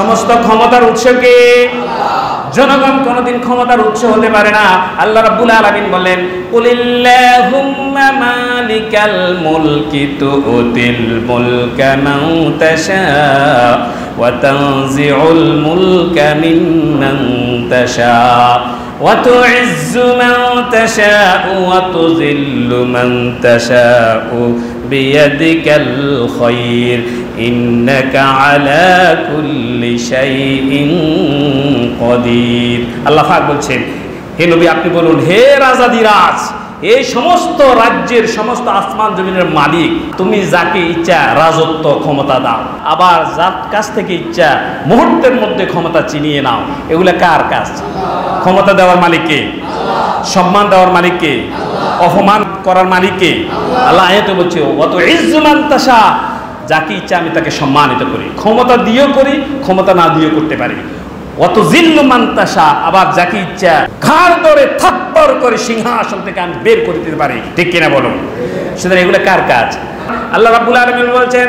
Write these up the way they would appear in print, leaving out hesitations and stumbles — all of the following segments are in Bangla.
সমস্ত ক্ষমতার উৎস কে? জনগণ কোনদিন ক্ষমতার উৎস হতে পারে না। আল্লাহ রাব্বুল আলামিন বলেন, কুলিল্লাহুম্মা মালিকাল মুলকি তুতিল মুলকা মান তাশা ওয়া তানজিউল মুলকা মিম্মান তাশা ওয়া তুইজ্জু মান তাশা ওয়া তুযিল্লু মান তাশা বিয়াদিকাল খায়র ইন্নাকা আলা কুল্লি শাইইন কাদির। আল্লাহ পাক বলছেন, হে নবী আপনি বলুন, হে রাজাদিরাজ, এই সমস্ত রাজ্যের সমস্ত আসমান জমিনের মালিক, তুমি যাকে ইচ্ছা রাজত্ব ক্ষমতা দাও, আবার যার কাছ থেকে ইচ্ছা মুহূর্তের মধ্যে ক্ষমতা চিনিয়ে নাও। এগুলা কার কাজ? ক্ষমতা দেওয়ার মালিককে, সম্মান দেওয়ার মালিককে, অপমান করার মালিককে। আল্লাহ আয়াতে বলছে, ওয়াত ইজ্জু মান তাশা, যাকে ইচ্ছা আমি তাকে সম্মানিত করি, ক্ষমতা দিয়েও করি, ক্ষমতা না দিয়েও করতে পারি। অত জিল্লু মান তাশা, আবার যাকে ইচ্ছা ঘাড় ধরে থাপ্পড় করে সিংহাসন থেকে আমি বের করে দিতে পারি। ঠিক কিনা বলুন? সুতরাং এগুলো কার কাজ? আল্লাহ রাব্বুল আলামিন বলছেন,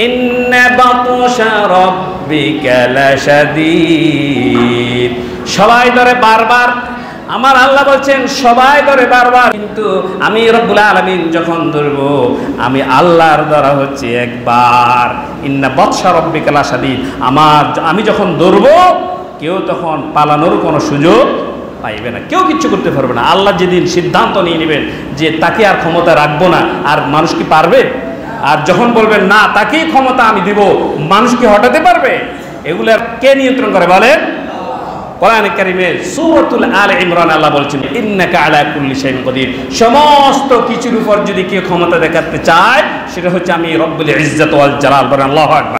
ইন্না বাতুশা রাব্বিকা লাশাদীদ। সবাই ধরে বারবার, আমার আল্লাহ বলছেন সবাই ধরে বারবার, কিন্তু আমি রব্বুল আলামিন যখন ধরবো, আমি আল্লাহর দ্বারা হচ্ছে একবার। ইন্না বাতশা রাব্বিকা লাশাদীদ, আমি যখন ধরবো কেউ তখন পালানোর কোনো সুযোগ পাইবে না, কেউ কিচ্ছু করতে পারবে না। আল্লাহ যেদিন সিদ্ধান্ত নিয়ে নেবেন যে তাকে আর ক্ষমতা রাখবো না, আর মানুষ কি পারবে? আর যখন বলবেন না তাকেই ক্ষমতা আমি দিব, মানুষ কি হটাতে পারবে? এগুলো কে নিয়ন্ত্রণ করে বলেন? কোরআনে কারীমের সূরাতুল আলে ইমরান আল্লাহ বলছেন, ইন্নাকা আলা কুল্লি শাইইন কাদির। সমস্ত কিছুর উপর যদি কেউ ক্ষমতা দেখাতে চায়, সেটা হচ্ছে আমি রব্বুল ইজ্জাত ওয়াল জালাল। বলেন আল্লাহু আকবার।